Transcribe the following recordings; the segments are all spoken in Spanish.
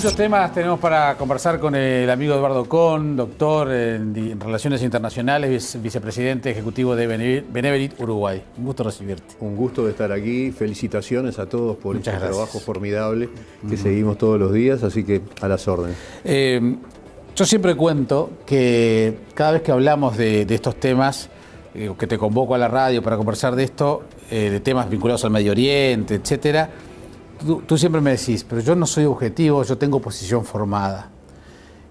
Muchos temas tenemos para conversar con el amigo Eduardo Kohn, doctor en Relaciones Internacionales, vicepresidente ejecutivo de Beneverit Uruguay. Un gusto recibirte. Un gusto de estar aquí. Felicitaciones a todos por Muchas este gracias. trabajo formidable que seguimos todos los días, así que a las órdenes. Yo siempre cuento que cada vez que hablamos de estos temas, que te convoco a la radio para conversar de esto, de temas vinculados al Medio Oriente, etcétera, tú siempre me decís, pero yo no soy objetivo, yo tengo posición formada.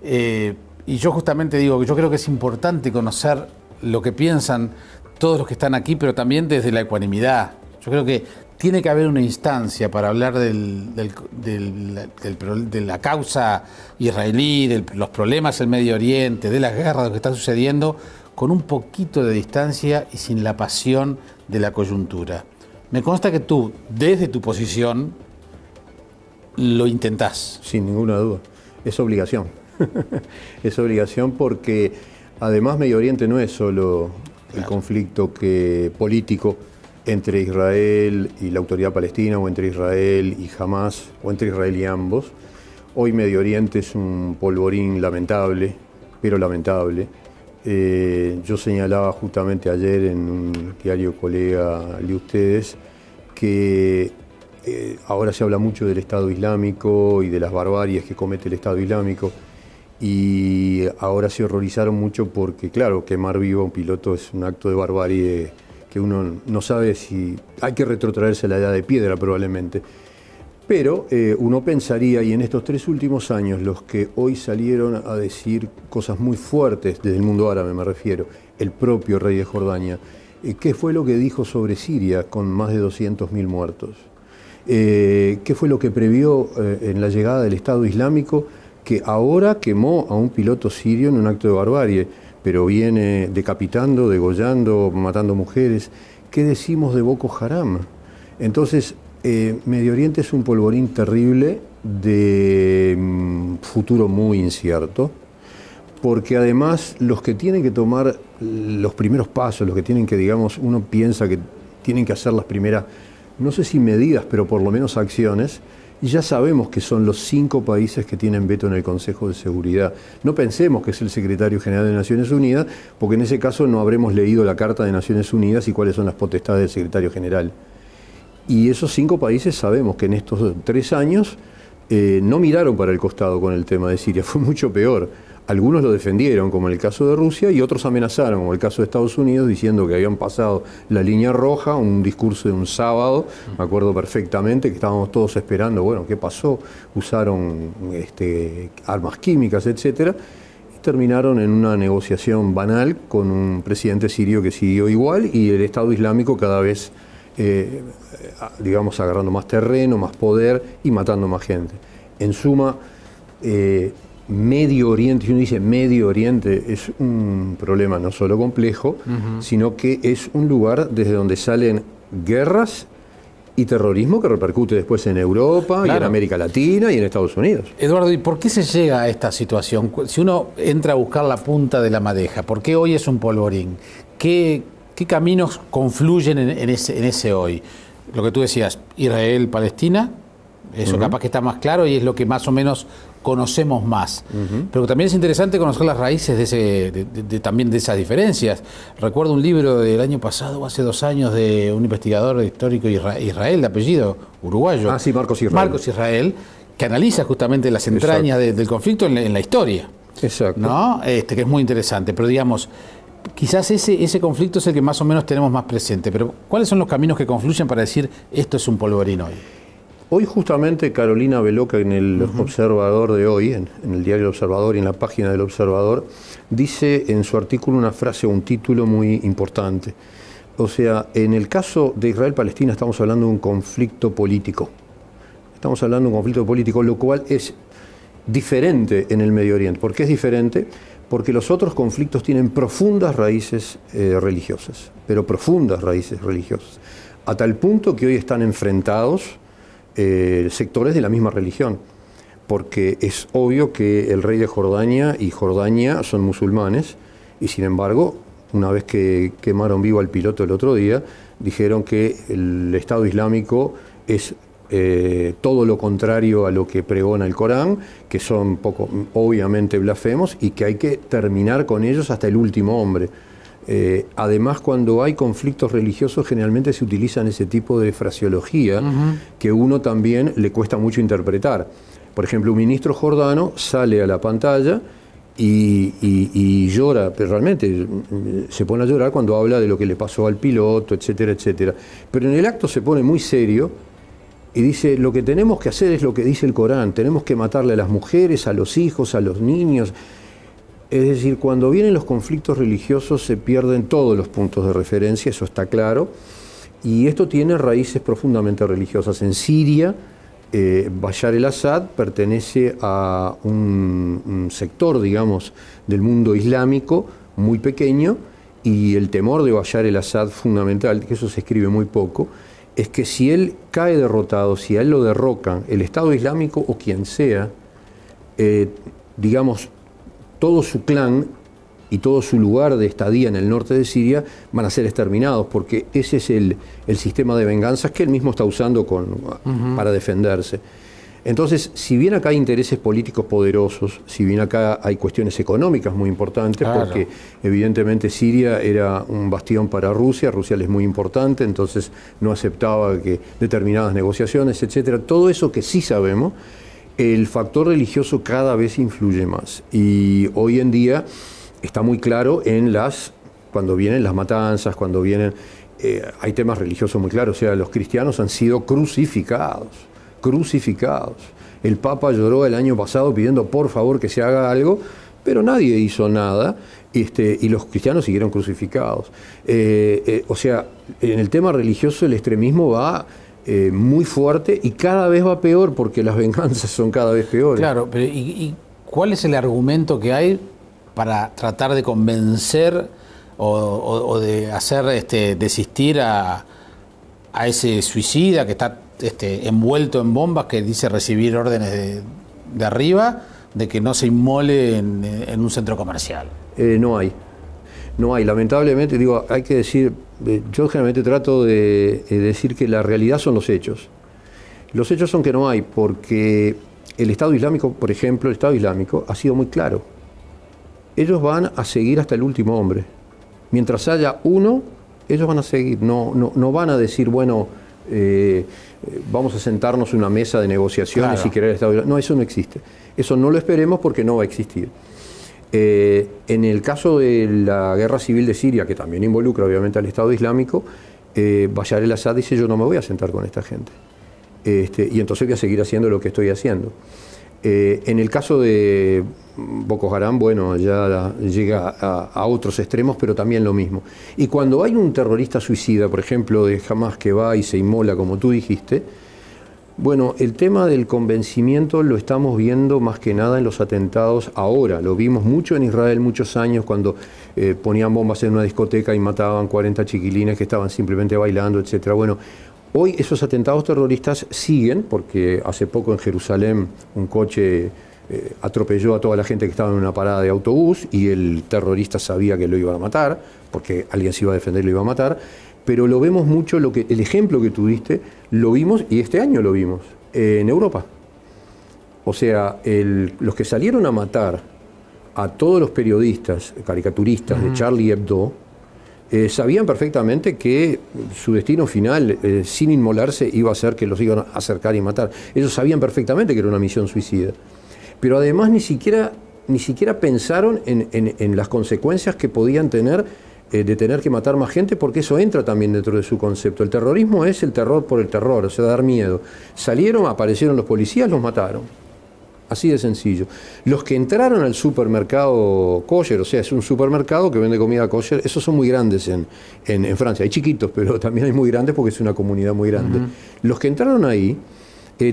Y yo justamente digo que yo creo que es importante conocer lo que piensan todos los que están aquí, pero también desde la ecuanimidad. Yo creo que tiene que haber una instancia para hablar de la causa israelí, de los problemas del Medio Oriente, de las guerras, de lo que está sucediendo, con un poquito de distancia y sin la pasión de la coyuntura. Me consta que tú, desde tu posición, lo intentás. Sin ninguna duda. Es obligación. Es obligación porque además Medio Oriente no es solo el conflicto político entre Israel y la autoridad palestina, o entre Israel y Hamás, o entre Israel y ambos. Hoy Medio Oriente es un polvorín lamentable, pero lamentable. Yo señalaba justamente ayer en un diario colega de ustedes que ahora se habla mucho del Estado Islámico y de las barbaries que comete el Estado Islámico, y ahora se horrorizaron mucho porque, claro, quemar vivo a un piloto es un acto de barbarie que uno no sabe si hay que retrotraerse a la edad de piedra probablemente. Pero uno pensaría, y en estos 3 últimos años, los que hoy salieron a decir cosas muy fuertes, desde el mundo árabe me refiero, el propio rey de Jordania, ¿qué fue lo que dijo sobre Siria con más de 200.000 muertos? ¿Qué fue lo que previó en la llegada del Estado Islámico, que ahora quemó a un piloto sirio en un acto de barbarie, pero viene decapitando, degollando, matando mujeres? ¿Qué decimos de Boko Haram? Entonces, Medio Oriente es un polvorín terrible de futuro muy incierto, porque además los que tienen que tomar los primeros pasos, los que tienen que, digamos, uno piensa que tienen que hacer las primeras, no sé si medidas, pero por lo menos acciones, y ya sabemos que son los 5 países que tienen veto en el Consejo de Seguridad. No pensemos que es el secretario general de Naciones Unidas, porque en ese caso no habremos leído la Carta de Naciones Unidas y cuáles son las potestades del secretario general. Y esos 5 países sabemos que en estos 3 años no miraron para el costado con el tema de Siria, fue mucho peor. Algunos lo defendieron, como en el caso de Rusia, y otros amenazaron, como el caso de Estados Unidos, diciendo que habían pasado la línea roja, un discurso de un sábado, me acuerdo perfectamente, que estábamos todos esperando, bueno, ¿qué pasó? Usaron armas químicas, etcétera, y terminaron en una negociación banal con un presidente sirio que siguió igual, y el Estado Islámico cada vez, digamos, agarrando más terreno, más poder y matando más gente. En suma, Medio Oriente, si uno dice Medio Oriente, es un problema no solo complejo, sino que es un lugar desde donde salen guerras y terrorismo que repercute después en Europa, claro, y en América Latina y en Estados Unidos. Eduardo, ¿y por qué se llega a esta situación? Si uno entra a buscar la punta de la madeja, ¿por qué hoy es un polvorín? ¿Qué caminos confluyen en ese hoy? Lo que tú decías, Israel, Palestina, eso capaz que está más claro y es lo que más o menos conocemos más. Pero también es interesante conocer las raíces también de esas diferencias. Recuerdo un libro del año pasado, hace 2 años, de un investigador histórico Israel, de apellido uruguayo. Ah, sí, Marcos Israel. Marcos Israel, que analiza justamente las entrañas del conflicto en la historia. Exacto. ¿No? Que es muy interesante. Pero digamos, quizás ese conflicto es el que más o menos tenemos más presente. Pero ¿cuáles son los caminos que confluyen para decir esto es un polvorín hoy? Hoy justamente Carolina Beloca, en el Observador de hoy, en el diario El Observador y en la página del Observador, dice en su artículo una frase o un título muy importante. O sea, en el caso de Israel-Palestina estamos hablando de un conflicto político. Estamos hablando de un conflicto político, lo cual es diferente en el Medio Oriente. ¿Por qué es diferente? Porque los otros conflictos tienen profundas raíces religiosas, pero profundas raíces religiosas, a tal punto que hoy están enfrentados sectores de la misma religión, porque es obvio que el rey de Jordania y Jordania son musulmanes, y sin embargo, una vez que quemaron vivo al piloto el otro día, dijeron que el Estado Islámico es todo lo contrario a lo que pregona el Corán, que son obviamente blasfemos y que hay que terminar con ellos hasta el último hombre. Además, cuando hay conflictos religiosos, generalmente se utilizan ese tipo de fraseología que uno también le cuesta mucho interpretar. Por ejemplo, un ministro jordano sale a la pantalla y llora, pero realmente se pone a llorar cuando habla de lo que le pasó al piloto, etcétera, etcétera. Pero en el acto se pone muy serio y dice, lo que tenemos que hacer es lo que dice el Corán, tenemos que matarle a las mujeres, a los hijos, a los niños. Es decir, cuando vienen los conflictos religiosos se pierden todos los puntos de referencia, eso está claro, y esto tiene raíces profundamente religiosas. En Siria, Bashar el-Assad pertenece a un sector, digamos, del mundo islámico muy pequeño, y el temor de Bashar el-Assad fundamental, que eso se escribe muy poco, es que si él cae derrotado, si a él lo derrocan el Estado Islámico o quien sea, digamos, todo su clan y todo su lugar de estadía en el norte de Siria van a ser exterminados, porque ese es el sistema de venganzas que él mismo está usando para defenderse. Entonces, si bien acá hay intereses políticos poderosos, si bien acá hay cuestiones económicas muy importantes, claro, porque evidentemente Siria era un bastión para Rusia le es muy importante, entonces no aceptaba que determinadas negociaciones, etcétera. Todo eso que sí sabemos, el factor religioso cada vez influye más. Y hoy en día está muy claro cuando vienen las matanzas, cuando vienen... hay temas religiosos muy claros, o sea, los cristianos han sido crucificados. El Papa lloró el año pasado pidiendo por favor que se haga algo, pero nadie hizo nada, y los cristianos siguieron crucificados. O sea, en el tema religioso el extremismo va muy fuerte y cada vez va peor porque las venganzas son cada vez peores. Claro, pero ¿y cuál es el argumento que hay para tratar de convencer o de hacer desistir a ese suicida que está envuelto en bombas, que dice recibir órdenes de arriba de que no se inmole en un centro comercial? No hay, lamentablemente, digo, hay que decir, yo generalmente trato de decir que la realidad son los hechos. Los hechos son que no hay, porque el Estado Islámico, por ejemplo, el Estado Islámico ha sido muy claro. Ellos van a seguir hasta el último hombre. Mientras haya uno, ellos van a seguir, no van a decir, bueno, vamos a sentarnos en una mesa de negociaciones, claro, y querer el Estado Islámico. No, eso no existe. Eso no lo esperemos porque no va a existir. En el caso de la guerra civil de Siria, que también involucra obviamente al Estado Islámico, Bashar el-Assad dice, yo no me voy a sentar con esta gente. Y entonces voy a seguir haciendo lo que estoy haciendo. En el caso de Boko Haram, bueno, ya llega a otros extremos, pero también lo mismo. Y cuando hay un terrorista suicida, por ejemplo, de Hamas, que va y se inmola, como tú dijiste, bueno, el tema del convencimiento lo estamos viendo más que nada en los atentados ahora. Lo vimos mucho en Israel muchos años cuando ponían bombas en una discoteca y mataban 40 chiquilines que estaban simplemente bailando, etc. Bueno, hoy esos atentados terroristas siguen, porque hace poco en Jerusalén un coche atropelló a toda la gente que estaba en una parada de autobús y el terrorista sabía que lo iban a matar, porque alguien se iba a defender y lo iba a matar. Pero lo vemos mucho, el ejemplo que tú diste, lo vimos, y este año lo vimos, en Europa. O sea, los que salieron a matar a todos los periodistas, caricaturistas de Charlie Hebdo, sabían perfectamente que su destino final, sin inmolarse, iba a ser que los iban a acercar y matar. Ellos sabían perfectamente que era una misión suicida. Pero además ni siquiera pensaron en las consecuencias que podían tener de tener que matar más gente, porque eso entra también dentro de su concepto. El terrorismo es el terror por el terror, o sea, dar miedo. Salieron, aparecieron los policías, los mataron. Así de sencillo. Los que entraron al supermercado kosher, o sea, es un supermercado que vende comida kosher, esos son muy grandes en Francia. Hay chiquitos, pero también hay muy grandes porque es una comunidad muy grande. Los que entraron ahí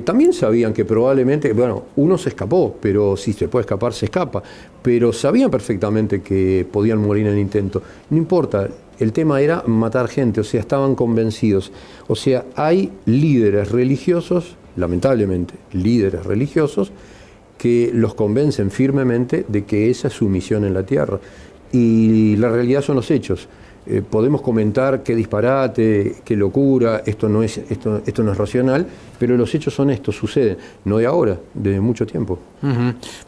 también sabían que probablemente, bueno, uno se escapó, pero si se puede escapar, se escapa. Pero sabían perfectamente que podían morir en el intento. No importa, el tema era matar gente, o sea, estaban convencidos. O sea, hay líderes religiosos, lamentablemente, líderes religiosos, que los convencen firmemente de que esa es su misión en la tierra. Y la realidad son los hechos. podemos comentar qué disparate, qué locura, esto no es racional, pero los hechos son estos, suceden, no de ahora, de mucho tiempo.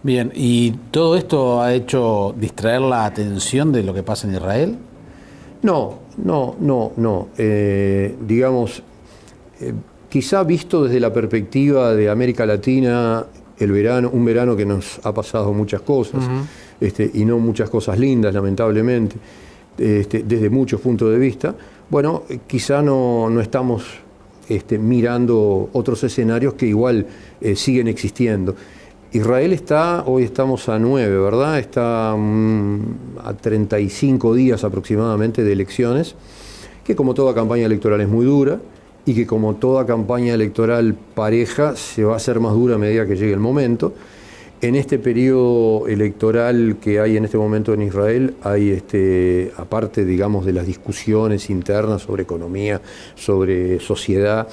Bien, ¿y todo esto ha hecho distraer la atención de lo que pasa en Israel? No. Digamos, quizá visto desde la perspectiva de América Latina, un verano que nos ha pasado muchas cosas, y no muchas cosas lindas, lamentablemente, desde muchos puntos de vista, bueno, quizá no estamos mirando otros escenarios que igual siguen existiendo. Israel hoy estamos a 9, ¿verdad? Está a 35 días aproximadamente de elecciones, que como toda campaña electoral es muy dura, y que como toda campaña electoral pareja se va a hacer más dura a medida que llegue el momento. En este periodo electoral que hay en este momento en Israel, hay aparte, digamos, de las discusiones internas sobre economía, sobre sociedad,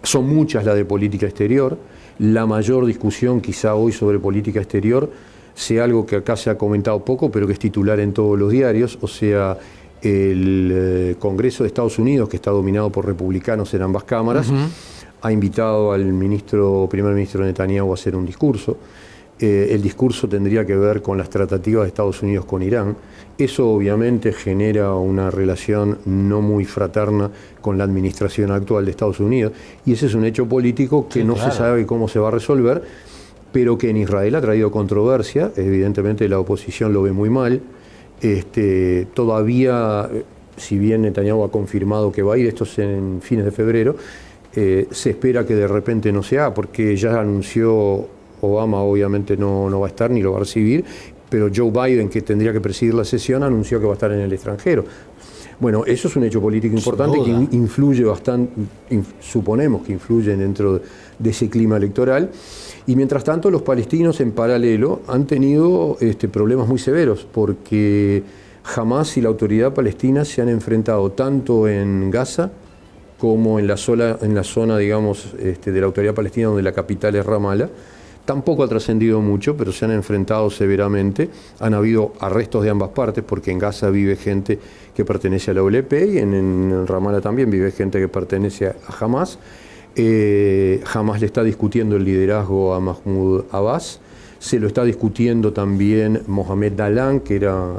son muchas las de política exterior. La mayor discusión quizá hoy sobre política exterior sea algo que acá se ha comentado poco, pero que es titular en todos los diarios, o sea, el Congreso de Estados Unidos, que está dominado por republicanos en ambas cámaras, ha invitado al primer ministro Netanyahu a hacer un discurso. El discurso tendría que ver con las tratativas de Estados Unidos con Irán. Eso obviamente genera una relación no muy fraterna con la administración actual de Estados Unidos, y ese es un hecho político que no se sabe cómo se va a resolver, pero que en Israel ha traído controversia. Evidentemente la oposición lo ve muy mal. Todavía, si bien Netanyahu ha confirmado que va a ir, esto es en fines de febrero, se espera que de repente no se haga, porque ya anunció Obama, obviamente no va a estar ni lo va a recibir, pero Joe Biden, que tendría que presidir la sesión, anunció que va a estar en el extranjero. Bueno, eso es un hecho político importante que influye bastante, suponemos que influye dentro de ese clima electoral. Y mientras tanto, los palestinos en paralelo han tenido problemas muy severos, porque Hamás y la autoridad palestina se han enfrentado tanto en Gaza como en la zona, digamos, de la autoridad palestina, donde la capital es Ramallah. Tampoco ha trascendido mucho, pero se han enfrentado severamente. Han habido arrestos de ambas partes, porque en Gaza vive gente que pertenece a la OLP y en Ramallah también vive gente que pertenece a Hamás. Hamás le está discutiendo el liderazgo a Mahmoud Abbas. Se lo está discutiendo también Mohamed Dalan, que era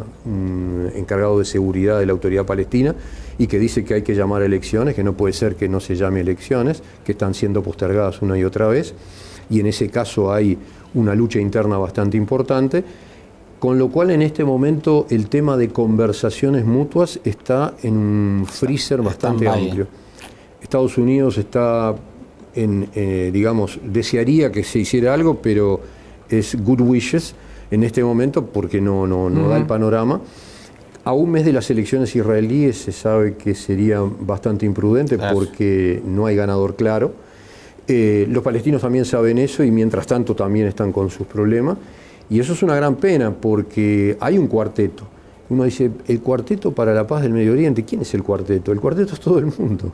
encargado de seguridad de la autoridad palestina, y que dice que hay que llamar a elecciones, que no puede ser que no se llame elecciones, que están siendo postergadas una y otra vez. Y en ese caso hay una lucha interna bastante importante, con lo cual en este momento el tema de conversaciones mutuas está en un freezer bastante amplio. Estados Unidos está digamos, desearía que se hiciera algo, pero es good wishes en este momento porque no da el panorama. A un mes de las elecciones israelíes se sabe que sería bastante imprudente porque no hay ganador claro. Los palestinos también saben eso y mientras tanto también están con sus problemas. Y eso es una gran pena porque hay un cuarteto. Uno dice, el cuarteto para la paz del Medio Oriente. ¿Quién es el cuarteto? El cuarteto es todo el mundo.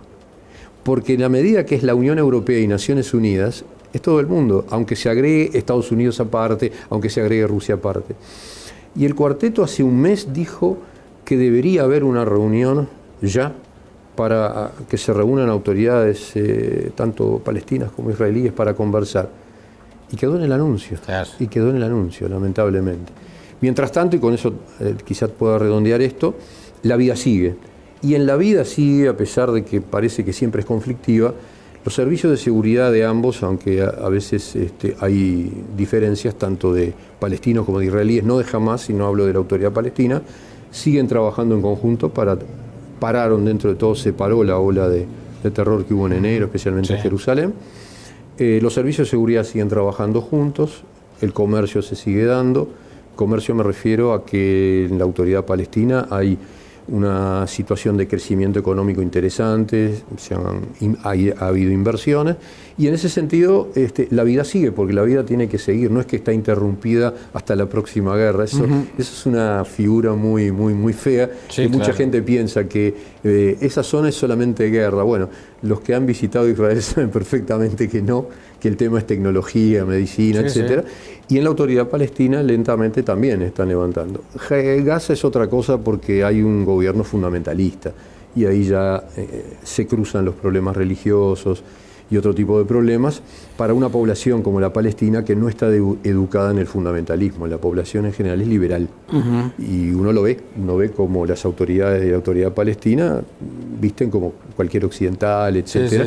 Porque en la medida que es la Unión Europea y Naciones Unidas, es todo el mundo, aunque se agregue Estados Unidos aparte, aunque se agregue Rusia aparte. Y el cuarteto hace un mes dijo que debería haber una reunión ya para que se reúnan autoridades tanto palestinas como israelíes para conversar. Y quedó en el anuncio, lamentablemente. Mientras tanto, y con eso quizás pueda redondear esto, la vida sigue. Y en la vida sigue, a pesar de que parece que siempre es conflictiva, los servicios de seguridad de ambos, aunque a veces hay diferencias tanto de palestinos como de israelíes, no de Hamás, sino hablo de la autoridad palestina, siguen trabajando en conjunto pararon dentro de todo, se paró la ola de terror que hubo en enero, especialmente en Jerusalén. Los servicios de seguridad siguen trabajando juntos, el comercio se sigue dando. Comercio me refiero a que en la autoridad palestina hay una situación de crecimiento económico interesante, ha habido inversiones, y en ese sentido la vida sigue, porque la vida tiene que seguir, no es que está interrumpida hasta la próxima guerra. Eso es una figura muy fea, que mucha gente piensa que esa zona es solamente guerra. Bueno, los que han visitado Israel saben perfectamente que no, que el tema es tecnología, medicina, etcétera. Sí. Y en la autoridad palestina lentamente también están levantando. Gaza es otra cosa porque hay un gobierno fundamentalista y ahí ya se cruzan los problemas religiosos y otro tipo de problemas para una población como la palestina que no está educada en el fundamentalismo. La población en general es liberal. Y uno ve como las autoridades de la autoridad palestina visten como cualquier occidental, etcétera.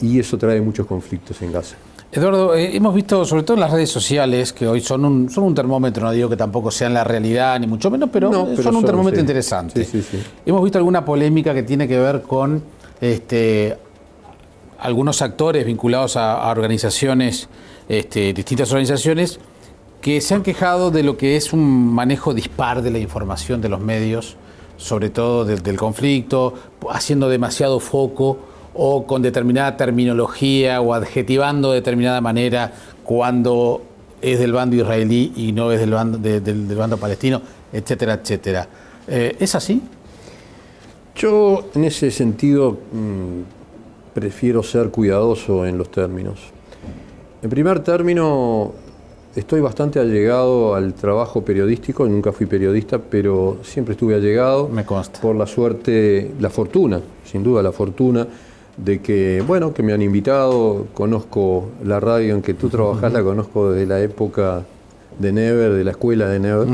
Y eso trae muchos conflictos en Gaza. Eduardo, hemos visto, sobre todo en las redes sociales, que hoy son un termómetro, no digo que tampoco sean la realidad, ni mucho menos, pero son un termómetro interesante. Hemos visto alguna polémica que tiene que ver con algunos actores vinculados a organizaciones, distintas organizaciones, que se han quejado de lo que es un manejo dispar de la información de los medios, sobre todo del conflicto, haciendo demasiado foco o con determinada terminología o adjetivando de determinada manera cuando es del bando israelí y no es del bando palestino, etcétera, etcétera. ¿Es así? Yo, en ese sentido, prefiero ser cuidadoso en los términos. En primer término, estoy bastante allegado al trabajo periodístico. Nunca fui periodista, pero siempre estuve allegado. Me consta. Por la suerte, la fortuna, sin duda la fortuna, de que, bueno, que me han invitado. Conozco la radio en que tú trabajás, la conozco desde la época de Never, de la escuela de Never.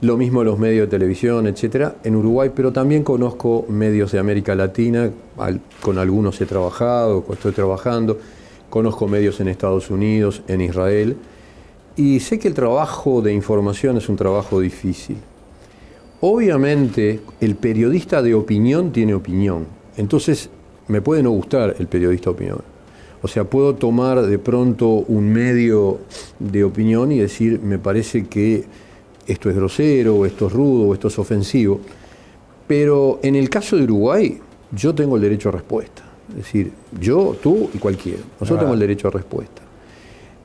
Lo mismo los medios de televisión, etcétera, en Uruguay, pero también conozco medios de América Latina, con algunos he trabajado, estoy trabajando, conozco medios en Estados Unidos, en Israel, y sé que el trabajo de información es un trabajo difícil. Obviamente, el periodista de opinión tiene opinión, entonces me puede no gustar el periodista de opinión. O sea, puedo tomar de pronto un medio de opinión y decir, me parece que esto es grosero, o esto es rudo, o esto es ofensivo. Pero en el caso de Uruguay, yo tengo el derecho a respuesta. Es decir, yo, tú y cualquiera. Nosotros tenemos el derecho a respuesta.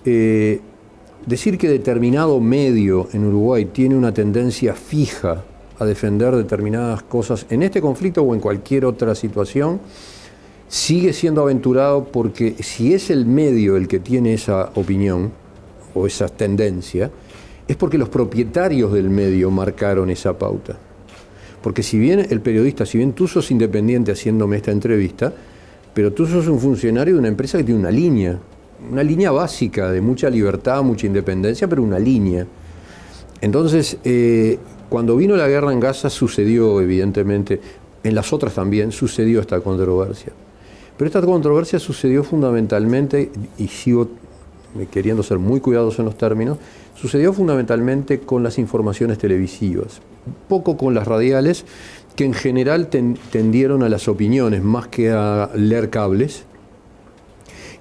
Decir que determinado medio en Uruguay tiene una tendencia fija a defender determinadas cosas en este conflicto o en cualquier otra situación, sigue siendo aventurado, porque si es el medio el que tiene esa opinión o esa tendencia, es porque los propietarios del medio marcaron esa pauta. Porque si bien el periodista, si bien tú sos independiente haciéndome esta entrevista, pero tú sos un funcionario de una empresa que tiene una línea básica de mucha libertad, mucha independencia, pero una línea. Entonces, cuando vino la guerra en Gaza sucedió, evidentemente, en las otras también sucedió esta controversia. Pero esta controversia sucedió fundamentalmente, y sigo queriendo ser muy cuidadoso en los términos, sucedió fundamentalmente con las informaciones televisivas, poco con las radiales, que en general tendieron a las opiniones más que a leer cables,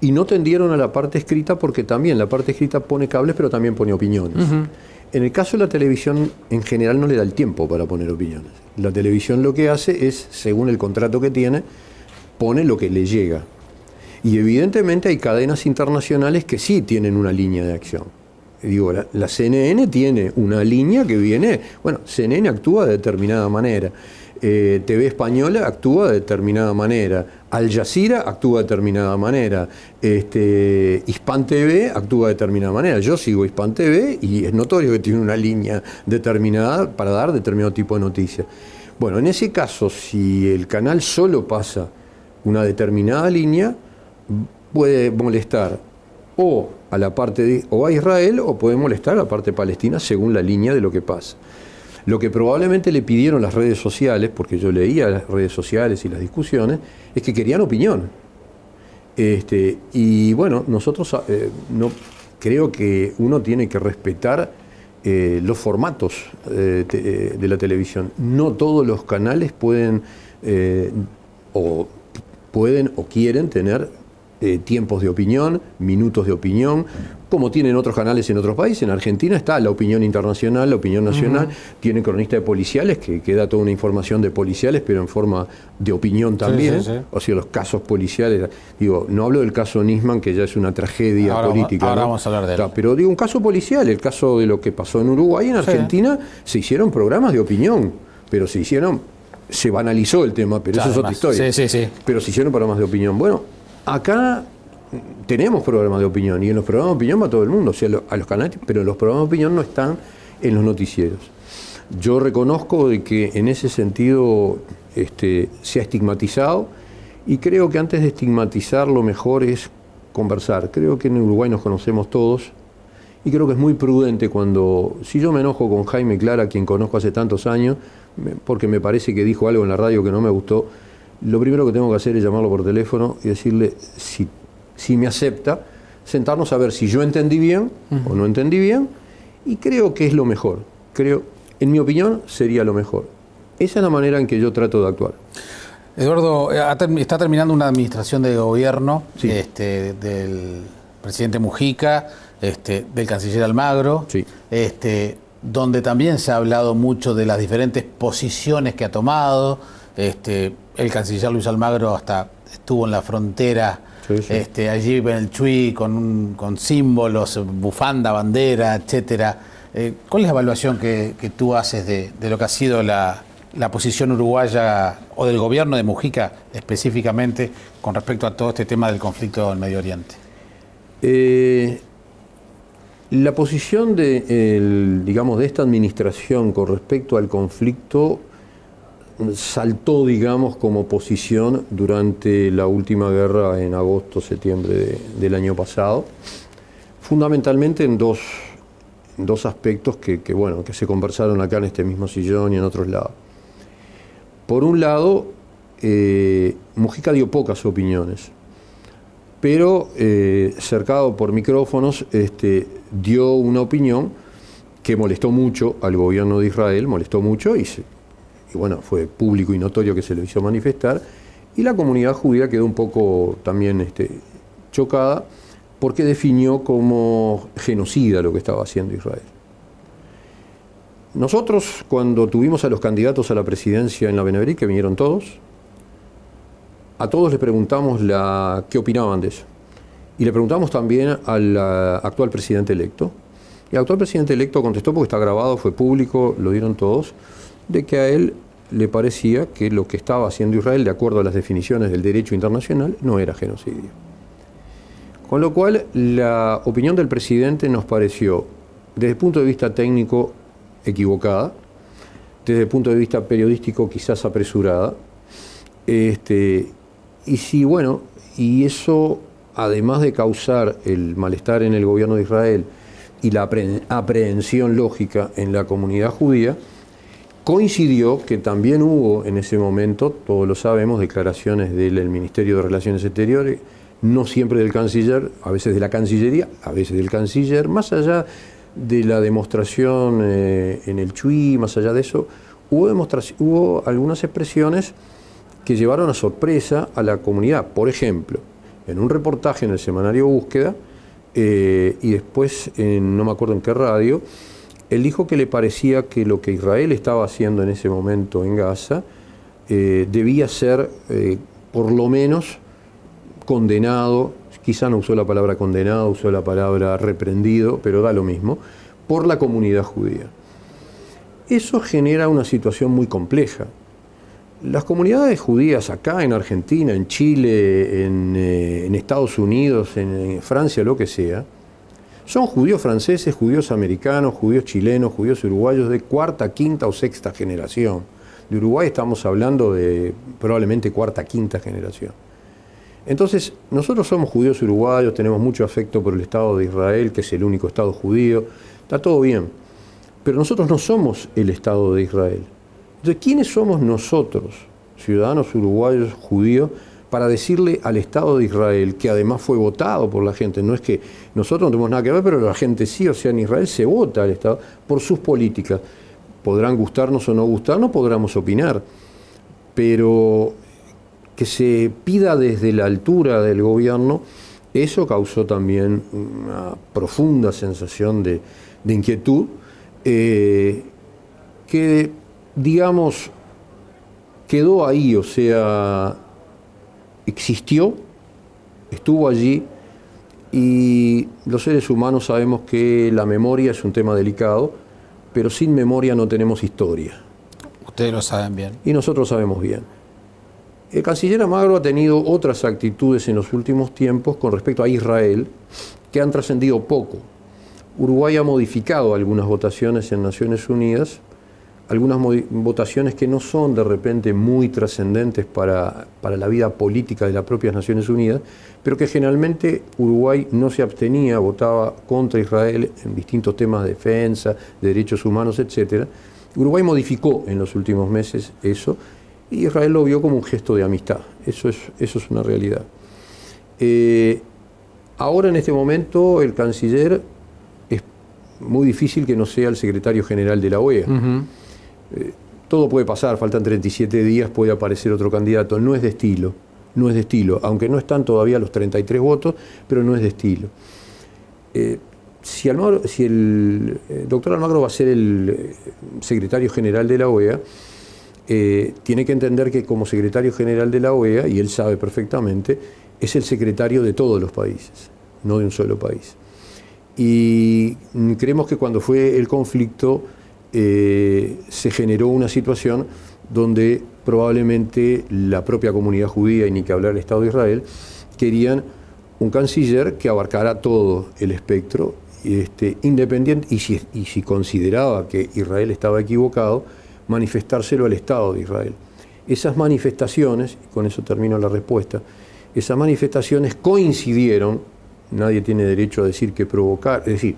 y no tendieron a la parte escrita, porque también la parte escrita pone cables, pero también pone opiniones. En el caso de la televisión, en general no le da el tiempo para poner opiniones. La televisión lo que hace es, según el contrato que tiene, pone lo que le llega. Y evidentemente hay cadenas internacionales que sí tienen una línea de acción. Digo, la CNN tiene una línea que viene, bueno, CNN actúa de determinada manera, TV Española actúa de determinada manera, Al Jazeera actúa de determinada manera, Hispan TV actúa de determinada manera. Yo sigo Hispan TV y es notorio que tiene una línea determinada para dar determinado tipo de noticias. Bueno, en ese caso, si el canal solo pasa una determinada línea, puede molestar o a la parte o a Israel, o puede molestar a la parte palestina según la línea de lo que pasa. Lo que probablemente le pidieron las redes sociales, porque yo leía las redes sociales y las discusiones, es que querían opinión. Y bueno, nosotros no creo que uno tiene que respetar los formatos de la televisión. No todos los canales pueden o quieren tener tiempos de opinión, minutos de opinión, como tienen otros canales en otros países. En Argentina está la opinión internacional, la opinión nacional, tienen cronistas de policiales que da toda una información de policiales, pero en forma de opinión también. O sea, los casos policiales, digo, no hablo del caso Nisman, que ya es una tragedia política. Ahora ¿no? vamos a hablar de él. Pero digo, un caso policial, el caso de lo que pasó en Uruguay, en Argentina se hicieron programas de opinión, pero se hicieron se banalizó el tema, pero eso es otra historia. Sí, sí, sí. Pero se hicieron programas de opinión. Bueno, acá tenemos programas de opinión, y en los programas de opinión va todo el mundo, o sea, a los canales, pero los programas de opinión no están en los noticieros. Yo reconozco de que en ese sentido se ha estigmatizado, y creo que antes de estigmatizar lo mejor es conversar. Creo que en Uruguay nos conocemos todos, y creo que es muy prudente cuando, si yo me enojo con Jaime Clara, quien conozco hace tantos años, porque me parece que dijo algo en la radio que no me gustó, lo primero que tengo que hacer es llamarlo por teléfono y decirle si me acepta, sentarnos a ver si yo entendí bien o no entendí bien, y creo que es lo mejor. Creo, en mi opinión, sería lo mejor. Esa es la manera en que yo trato de actuar. Eduardo, está terminando una administración de gobierno, Sí. Del presidente Mujica, del canciller Almagro, Sí. Donde también se ha hablado mucho de las diferentes posiciones que ha tomado. El canciller Luis Almagro hasta estuvo en la frontera, sí. Allí en el Chuy con símbolos, bufanda, bandera, etcétera. ¿Cuál es la evaluación que tú haces de lo que ha sido la posición uruguaya o del gobierno de Mujica específicamente con respecto a todo este tema del conflicto del Medio Oriente? La posición de esta administración con respecto al conflicto saltó, digamos, como posición durante la última guerra en agosto, septiembre del año pasado, fundamentalmente en dos aspectos que se conversaron acá en este mismo sillón y en otros lados. Por un lado, Mujica dio pocas opiniones, pero cercado por micrófonos dio una opinión que molestó mucho al gobierno de Israel, molestó mucho y fue público y notorio que se lo hizo manifestar, y la comunidad judía quedó un poco también chocada porque definió como genocida lo que estaba haciendo Israel. Nosotros, cuando tuvimos a los candidatos a la presidencia en la Beneverí, que vinieron todos, a todos les preguntamos qué opinaban de eso. Y le preguntamos también al actual presidente electo. Y el actual presidente electo contestó, porque está grabado, fue público, lo dieron todos, de que a él le parecía que lo que estaba haciendo Israel, de acuerdo a las definiciones del derecho internacional, no era genocidio. Con lo cual, la opinión del presidente nos pareció, desde el punto de vista técnico, equivocada, desde el punto de vista periodístico, quizás apresurada, y eso, además de causar el malestar en el gobierno de Israel y la aprehensión lógica en la comunidad judía, coincidió que también hubo en ese momento, todos lo sabemos, declaraciones del Ministerio de Relaciones Exteriores, no siempre del canciller, a veces de la Cancillería, a veces del canciller, más allá de la demostración en el Chuy, más allá de eso, hubo algunas expresiones que llevaron a sorpresa a la comunidad. Por ejemplo, en un reportaje en el semanario Búsqueda, y después, no me acuerdo en qué radio, él dijo que le parecía que lo que Israel estaba haciendo en ese momento en Gaza debía ser, por lo menos, condenado, quizá no usó la palabra condenado, usó la palabra reprendido, pero da lo mismo, por la comunidad judía. Eso genera una situación muy compleja. Las comunidades judías acá, en Argentina, en Chile, en Estados Unidos, en Francia, lo que sea, son judíos franceses, judíos americanos, judíos chilenos, judíos uruguayos de cuarta, quinta o sexta generación. De Uruguay estamos hablando de probablemente cuarta, quinta generación. Entonces, nosotros somos judíos uruguayos, tenemos mucho afecto por el Estado de Israel, que es el único Estado judío, está todo bien, pero nosotros no somos el Estado de Israel. Entonces, ¿quiénes somos nosotros, ciudadanos uruguayos judíos, para decirle al Estado de Israel, que además fue votado por la gente? No es que nosotros no tenemos nada que ver, pero la gente sí, o sea, en Israel se vota al Estado por sus políticas. Podrán gustarnos o no gustarnos, podremos opinar, pero que se pida desde la altura del gobierno, eso causó también una profunda sensación de inquietud, que, digamos, quedó ahí, o sea, existió, estuvo allí, y los seres humanos sabemos que la memoria es un tema delicado, pero sin memoria no tenemos historia. Ustedes lo saben bien. Y nosotros sabemos bien. El canciller Almagro ha tenido otras actitudes en los últimos tiempos con respecto a Israel que han trascendido poco. Uruguay ha modificado algunas votaciones en Naciones Unidas, algunas votaciones que no son de repente muy trascendentes para la vida política de las propias Naciones Unidas, pero que generalmente Uruguay no se abstenía, votaba contra Israel en distintos temas de defensa, de derechos humanos, etc. Uruguay modificó en los últimos meses eso, y Israel lo vio como un gesto de amistad. Eso es una realidad. Ahora, en este momento, el canciller es muy difícil que no sea el secretario general de la OEA. Todo puede pasar, faltan 37 días, puede aparecer otro candidato. No es de estilo, no es de estilo, aunque no están todavía los 33 votos, pero no es de estilo. Si el doctor Almagro va a ser el secretario general de la OEA, tiene que entender que como secretario general de la OEA, y él sabe perfectamente, es el secretario de todos los países, no de un solo país. Y creemos que cuando fue el conflicto se generó una situación donde probablemente la propia comunidad judía, y ni que hablar del Estado de Israel, querían un canciller que abarcara todo el espectro, independiente, y si consideraba que Israel estaba equivocado, manifestárselo al Estado de Israel. Esas manifestaciones, y con eso termino la respuesta, esas manifestaciones coincidieron, nadie tiene derecho a decir que provocaron, es decir,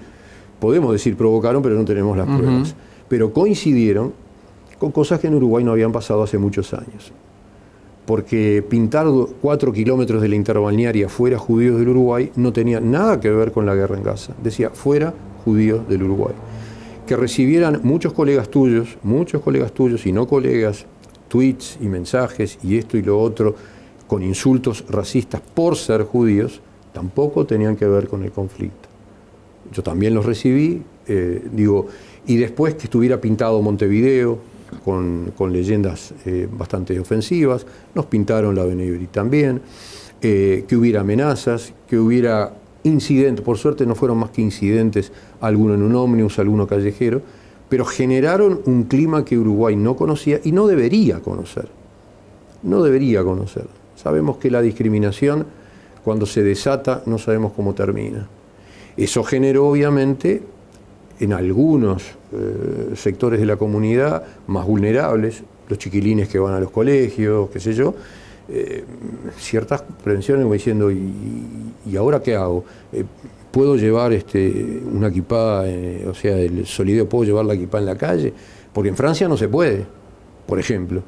podemos decir provocaron, pero no tenemos las pruebas, pero coincidieron con cosas que en Uruguay no habían pasado hace muchos años. Porque pintar 4 kilómetros de la interbalnearia fuera judíos del Uruguay no tenía nada que ver con la guerra en Gaza. Decía, fuera judíos del Uruguay. Que recibieran muchos colegas tuyos y no colegas, tweets y mensajes y esto y lo otro, con insultos racistas por ser judíos, tampoco tenían que ver con el conflicto. Yo también los recibí, y después que estuviera pintado Montevideo con leyendas bastante ofensivas, nos pintaron la Benebre también, que hubiera amenazas, que hubiera incidentes, por suerte no fueron más que incidentes, alguno en un ómnibus, alguno callejero, pero generaron un clima que Uruguay no conocía y no debería conocer. No debería conocer. Sabemos que la discriminación, cuando se desata, no sabemos cómo termina. Eso generó, obviamente, en algunos sectores de la comunidad más vulnerables, los chiquilines que van a los colegios, qué sé yo, ciertas prevenciones como diciendo, ¿y ahora qué hago? ¿Puedo llevar una equipada, o sea, el solideo, puedo llevar la equipada en la calle? Porque en Francia no se puede, por ejemplo.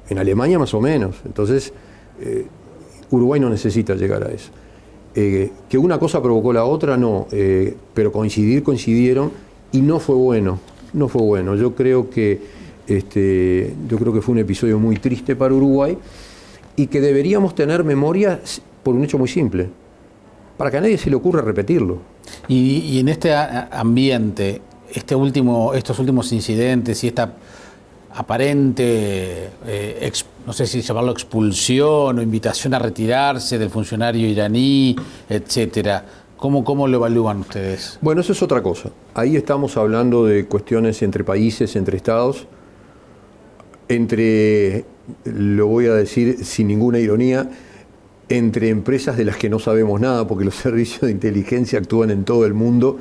En Alemania más o menos. Entonces, Uruguay no necesita llegar a eso. Que una cosa provocó la otra, no, pero coincidieron y no fue bueno, no fue bueno. Yo creo que fue un episodio muy triste para Uruguay y que deberíamos tener memoria por un hecho muy simple, para que a nadie se le ocurra repetirlo. Y en este ambiente, estos últimos incidentes y esta aparente, no sé si llamarlo expulsión o invitación a retirarse del funcionario iraní, etcétera, ¿cómo lo evalúan ustedes? Bueno, eso es otra cosa. Ahí estamos hablando de cuestiones entre países, entre estados, lo voy a decir sin ninguna ironía, entre empresas de las que no sabemos nada, porque los servicios de inteligencia actúan en todo el mundo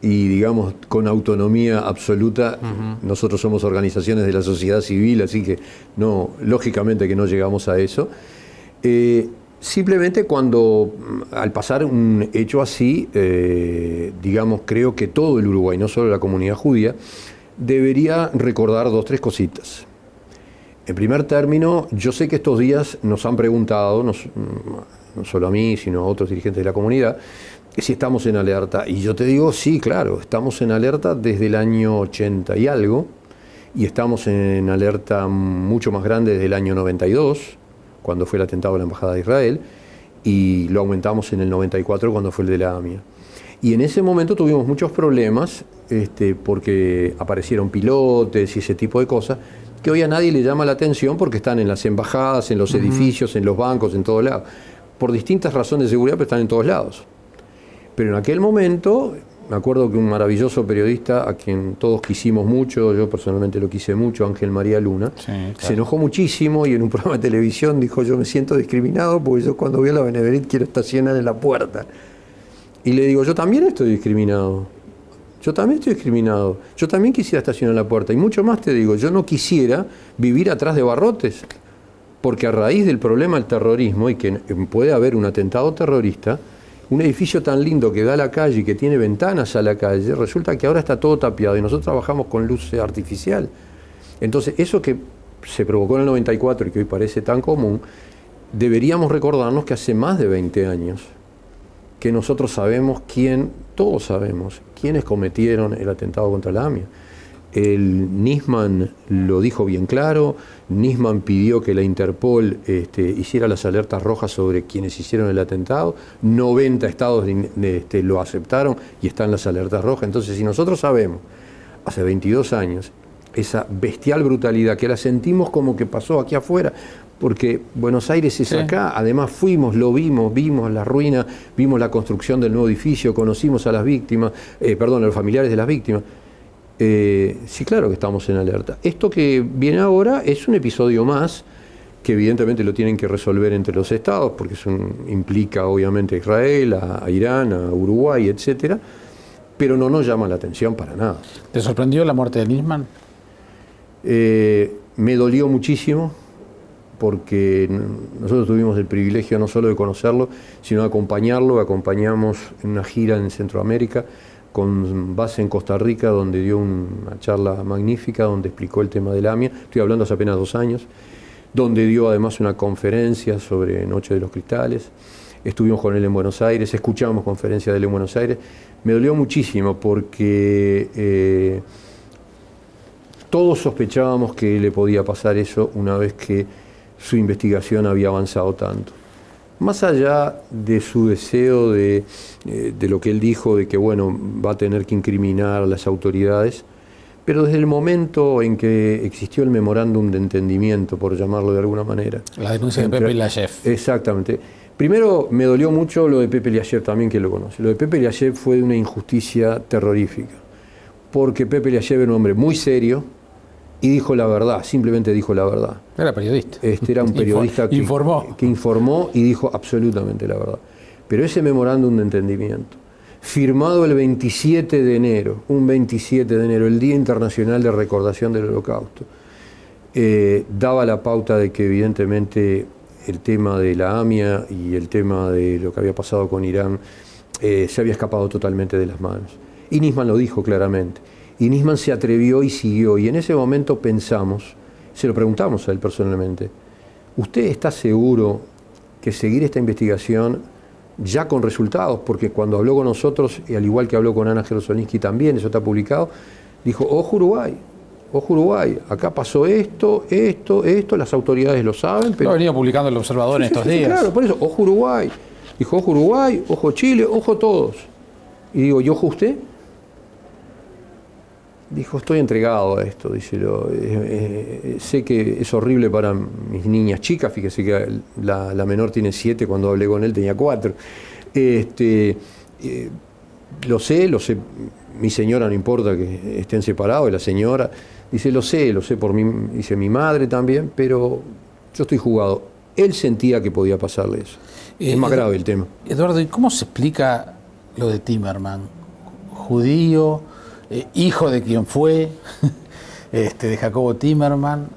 y, digamos, con autonomía absoluta. Nosotros somos organizaciones de la sociedad civil, así que no, lógicamente que no llegamos a eso. Simplemente al pasar un hecho así, digamos, creo que todo el Uruguay, no solo la comunidad judía, debería recordar 2 o 3 cositas. En primer término, yo sé que estos días nos han preguntado, no solo a mí, sino a otros dirigentes de la comunidad, si estamos en alerta. Y yo te digo, sí, claro, estamos en alerta desde el año 80 y algo, y estamos en alerta mucho más grande desde el año 92, cuando fue el atentado a la Embajada de Israel, y lo aumentamos en el 94, cuando fue el de la AMIA. Y en ese momento tuvimos muchos problemas, porque aparecieron pilotes y ese tipo de cosas, que hoy a nadie le llama la atención porque están en las embajadas, en los edificios, en los bancos, en todos lados. Por distintas razones de seguridad, pero están en todos lados. Pero en aquel momento Me acuerdo que un maravilloso periodista, a quien todos quisimos mucho, yo personalmente lo quise mucho, Ángel María Luna, Sí, claro. se enojó muchísimo y en un programa de televisión dijo: yo me siento discriminado porque yo cuando voy a la Benedetti quiero estacionar en la puerta. Y le digo: yo también estoy discriminado. Yo también estoy discriminado. Yo también quisiera estacionar en la puerta. Y mucho más te digo, yo no quisiera vivir atrás de barrotes. Porque a raíz del problema del terrorismo, y que puede haber un atentado terrorista, un edificio tan lindo que da a la calle y que tiene ventanas a la calle, resulta que ahora está todo tapiado y nosotros trabajamos con luz artificial. Entonces, eso que se provocó en el 94 y que hoy parece tan común, deberíamos recordarnos que hace más de 20 años que nosotros sabemos todos sabemos quiénes cometieron el atentado contra la AMIA. El Nisman lo dijo bien claro. Nisman pidió que la Interpol hiciera las alertas rojas sobre quienes hicieron el atentado. 90 estados lo aceptaron y están las alertas rojas. Entonces, si nosotros sabemos, hace 22 años, esa bestial brutalidad que la sentimos como que pasó aquí afuera, porque Buenos Aires es acá, además fuimos, lo vimos la ruina, vimos la construcción del nuevo edificio, conocimos a las víctimas, a los familiares de las víctimas. Sí, claro que estamos en alerta. Esto que viene ahora es un episodio más que evidentemente lo tienen que resolver entre los estados, porque implica obviamente a Israel, a Irán, a Uruguay, etcétera, pero no nos llama la atención para nada. ¿Te sorprendió la muerte de Nisman? Me dolió muchísimo, porque nosotros tuvimos el privilegio no solo de conocerlo, sino de acompañarlo. Acompañamos en una gira en Centroamérica, con base en Costa Rica, donde dio una charla magnífica, donde explicó el tema del AMIA. Estoy hablando hace apenas 2 años, donde dio además una conferencia sobre Noche de los Cristales. Estuvimos con él en Buenos Aires, escuchamos conferencias de él en Buenos Aires. Me dolió muchísimo porque todos sospechábamos que le podía pasar eso una vez que su investigación había avanzado tanto. Más allá de su deseo de lo que él dijo, de que bueno, va a tener que incriminar a las autoridades, pero desde el momento en que existió el memorándum de entendimiento, por llamarlo de alguna manera. La denuncia de Pepe Iliashev. Exactamente. Primero me dolió mucho lo de Pepe Iliashev, también, que lo conoce. Lo de Pepe Iliashev fue de una injusticia terrorífica, porque Pepe Iliashev era un hombre muy serio y dijo la verdad, simplemente dijo la verdad. Era periodista. Era un periodista que informó y dijo absolutamente la verdad. Pero ese memorándum de entendimiento, firmado el 27 de enero, un 27 de enero, el Día Internacional de Recordación del Holocausto, daba la pauta de que evidentemente el tema de la AMIA y el tema de lo que había pasado con Irán se había escapado totalmente de las manos. Y Nisman lo dijo claramente. Y Nisman se atrevió y siguió. Y en ese momento pensamos, se lo preguntamos a él personalmente: ¿usted está seguro que seguir esta investigación ya con resultados? Porque cuando habló con nosotros, y al igual que habló con Ana Jerosolinski también, eso está publicado, dijo: ojo Uruguay, acá pasó esto, las autoridades lo saben. Pero Lo ha venido publicando el Observador en estos días. Claro, por eso, ojo Uruguay. Dijo: ojo Uruguay, ojo Chile, ojo todos. Y digo: ¿y ojo usted? Dijo: estoy entregado a esto, dice. Sé que es horrible para mis niñas chicas, fíjese que la menor tiene 7, cuando hablé con él tenía 4. Lo sé, mi señora no importa que estén separados, y la señora dice: lo sé por mí, dice mi madre también, pero yo estoy jugado. Él sentía que podía pasarle eso. Es más grave el tema. Eduardo, ¿y cómo se explica lo de Timerman? Judío, hijo de quien fue, de Jacobo Timerman.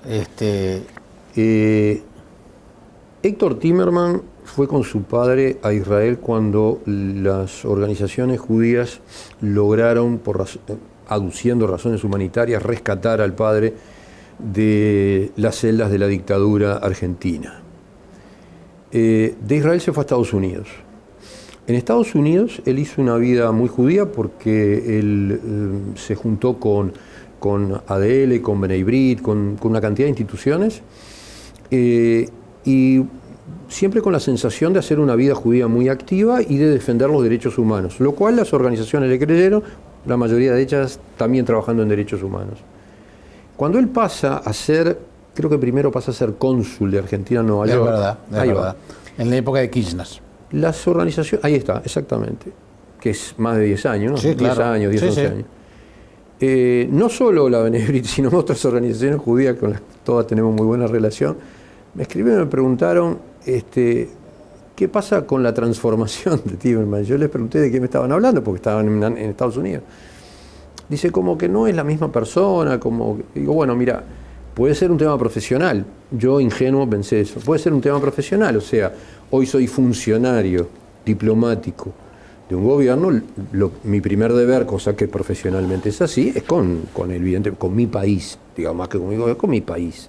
Héctor Timerman fue con su padre a Israel cuando las organizaciones judías lograron, aduciendo razones humanitarias, rescatar al padre de las celdas de la dictadura argentina. De Israel se fue a Estados Unidos. En Estados Unidos él hizo una vida muy judía porque él se juntó con ADL, con Bnei Brit, con una cantidad de instituciones, y siempre con la sensación de hacer una vida judía muy activa y de defender los derechos humanos, lo cual las organizaciones le creyeron, la mayoría de ellas también trabajando en derechos humanos. Cuando él pasa a ser, creo que primero pasa a ser cónsul de Argentina en Nueva York. Es verdad. En la época de Kirchner. Las organizaciones, ahí está, exactamente. que es más de 10 años, ¿no? Sí, claro. 10 años, 10, Sí, 11 sí. años. No solo la B'nai B'rith, sino otras organizaciones judías con las que todas tenemos muy buena relación, me escribieron y me preguntaron qué pasa con la transformación de Tiberman. Yo les pregunté de qué me estaban hablando, porque estaban en Estados Unidos. Dice, como que no es la misma persona, como... Digo, bueno, mira, puede ser un tema profesional. Yo, ingenuo, pensé eso. Puede ser un tema profesional, o sea, hoy soy funcionario diplomático de un gobierno, mi primer deber, cosa que profesionalmente es así, es con mi país, digamos, más que conmigo, es con mi país.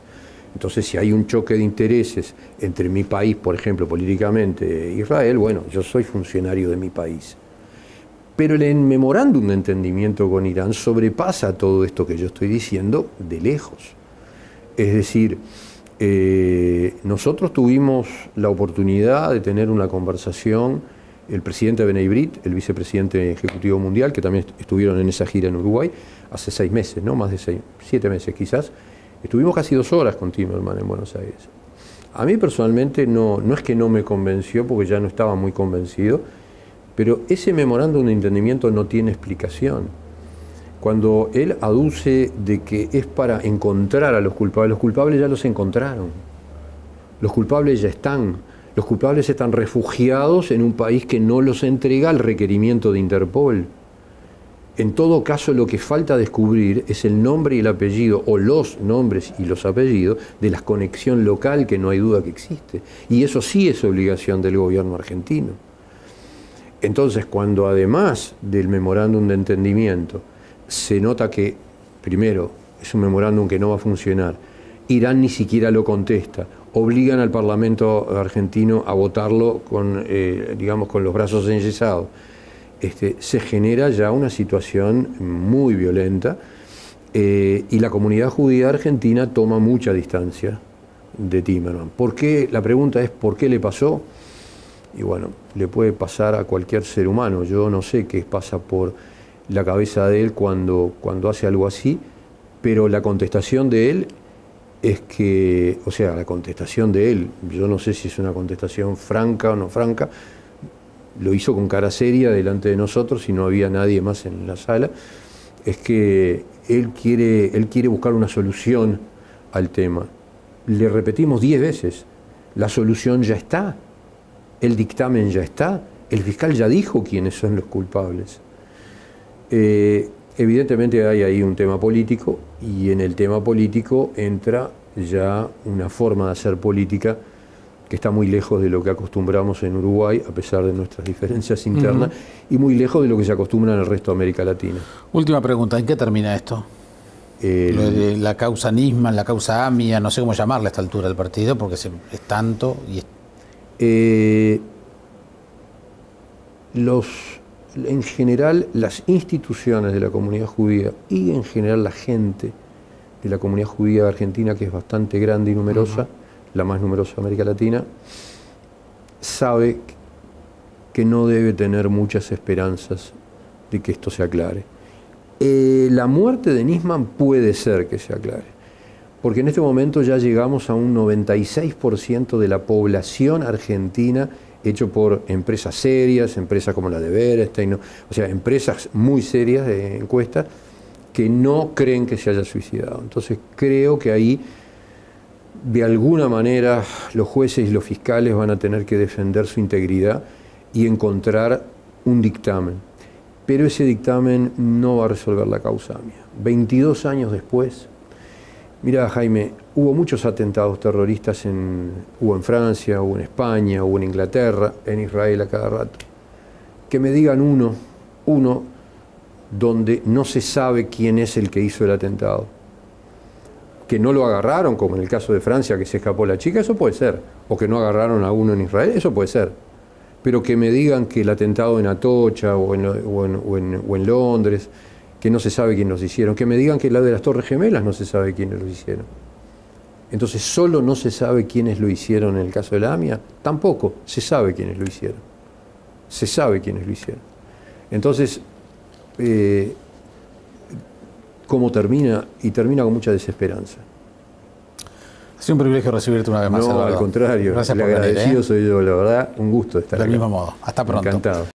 Entonces, si hay un choque de intereses entre mi país, por ejemplo, políticamente, Israel, bueno, yo soy funcionario de mi país. Pero el memorándum de entendimiento con Irán sobrepasa todo esto que yo estoy diciendo de lejos. Es decir, nosotros tuvimos la oportunidad de tener una conversación, el presidente de B'nai B'rith, el vicepresidente ejecutivo mundial, que también estuvieron en esa gira en Uruguay, hace 6 meses, ¿no? Más de 7 meses quizás. Estuvimos casi 2 horas con Timerman en Buenos Aires. A mí personalmente no es que no me convenció, porque ya no estaba muy convencido, pero ese memorándum de entendimiento no tiene explicación. Cuando él aduce de que es para encontrar a los culpables ya los encontraron. Los culpables ya están. Los culpables están refugiados en un país que no los entrega al requerimiento de Interpol. En todo caso, lo que falta descubrir es el nombre y el apellido, o los nombres y los apellidos, de la conexión local, que no hay duda que existe. Y eso sí es obligación del gobierno argentino. Entonces, cuando además del memorándum de entendimiento se nota que, primero, es un memorándum que no va a funcionar, Irán ni siquiera lo contesta, obligan al Parlamento argentino a votarlo con, digamos, con los brazos enyesados, se genera ya una situación muy violenta y la comunidad judía argentina toma mucha distancia de Timerman. ¿Por qué? La pregunta es, ¿por qué le pasó? Y bueno, le puede pasar a cualquier ser humano. Yo no sé qué pasa por la cabeza de él cuando hace algo así, pero la contestación de él es que, o sea, la contestación de él, yo no sé si es una contestación franca o no franca, lo hizo con cara seria delante de nosotros y no había nadie más en la sala, es que él quiere buscar una solución al tema. Le repetimos 10 veces, la solución ya está. El dictamen ya está, el fiscal ya dijo quiénes son los culpables. Evidentemente hay ahí un tema político y en el tema político entra ya una forma de hacer política que está muy lejos de lo que acostumbramos en Uruguay, a pesar de nuestras diferencias internas, y muy lejos de lo que se acostumbra en el resto de América Latina. Última pregunta, ¿en qué termina esto? Lo de la causa Nisman, la causa AMIA, no sé cómo llamarle a esta altura del partido, porque es tanto y en general, las instituciones de la comunidad judía y en general la gente de la comunidad judía de Argentina, que es bastante grande y numerosa, la más numerosa de América Latina, sabe que no debe tener muchas esperanzas de que esto se aclare. La muerte de Nisman puede ser que se aclare, porque en este momento ya llegamos a un 96% de la población argentina hecho por empresas serias, empresas como la de Berestein, o sea, empresas muy serias de encuestas que no creen que se haya suicidado. Entonces creo que ahí, de alguna manera, los jueces y los fiscales van a tener que defender su integridad y encontrar un dictamen. Pero ese dictamen no va a resolver la causa AMIA. 22 años después, mira, Jaime, hubo muchos atentados terroristas, hubo en Francia, hubo en España, hubo en Inglaterra, en Israel a cada rato. Que me digan uno donde no se sabe quién es el que hizo el atentado. Que no lo agarraron, como en el caso de Francia, que se escapó la chica, eso puede ser. O que no agarraron a uno en Israel, eso puede ser. Pero que me digan que el atentado en Atocha o en Londres, que no se sabe quién los hicieron, que me digan que la de las Torres Gemelas no se sabe quiénes lo hicieron. Entonces, ¿solo no se sabe quiénes lo hicieron en el caso de la AMIA? Tampoco, se sabe quiénes lo hicieron. Se sabe quiénes lo hicieron. Entonces, ¿cómo termina? Y termina con mucha desesperanza. Ha sido un privilegio recibirte una vez más. No, al contrario, Gracias el por venir. Agradecido soy yo, la verdad, un gusto estar acá. Del mismo modo. Hasta pronto. Encantado.